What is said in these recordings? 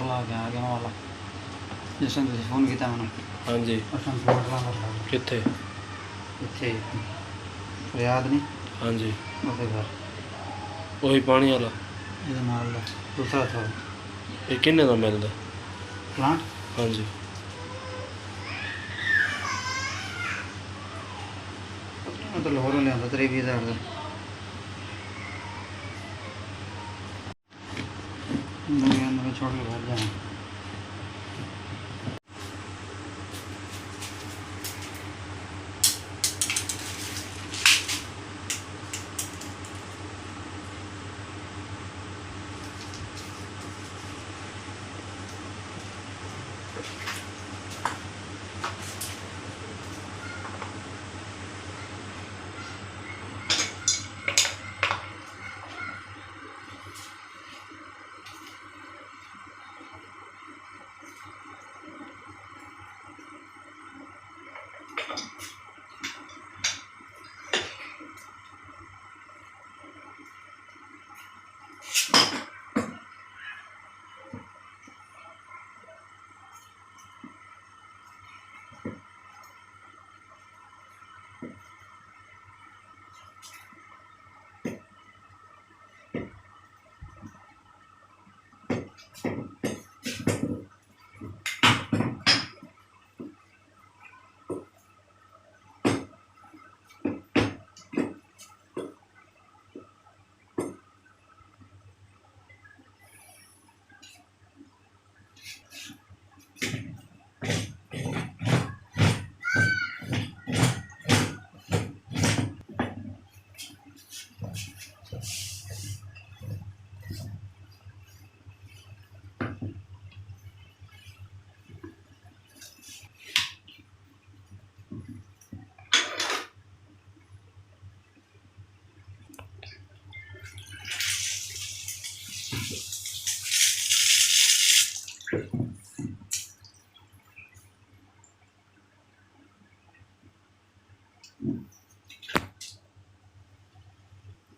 ਲਾ ਕੇ ਆ ਗਿਆ ਵਾਲਾ ਜਿਸ ਨੂੰ ਤੁਸੀਂ ਫੋਨ ਕੀਤਾ ਮੈਨੂੰ। ਹਾਂਜੀ ਅਸਾਂ ਫੋਨ ਲਾ ਲਾ ਕਿੱਥੇ? ਇੱਥੇ ਯਾਦ ਨਹੀਂ? ਹਾਂਜੀ ਉਹਦੇ ਘਰ ਉਹੀ ਪਾਣੀ ਵਾਲਾ ਇਹਦੇ ਨਾਲ ਦਾ ਦੂਸਰਾ ਥਾ। ਇਹ ਕਿੰਨੇ ਦਾ ਮਿਲਦਾ ਪਲਾਂਟ? ਹਾਂਜੀ तो लाहौर लिया 23-20 हज़ार का छोड़ के घर जाना।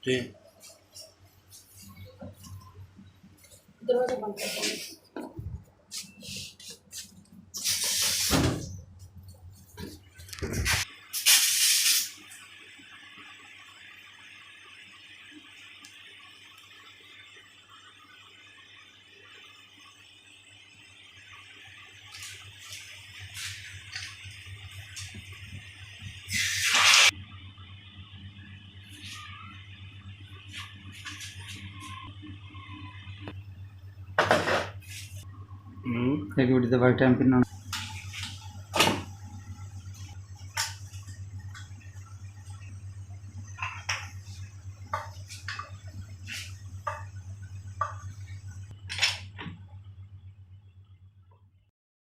जी दरवाजा बंद कर एक वीडियो दवाई टाइम कितना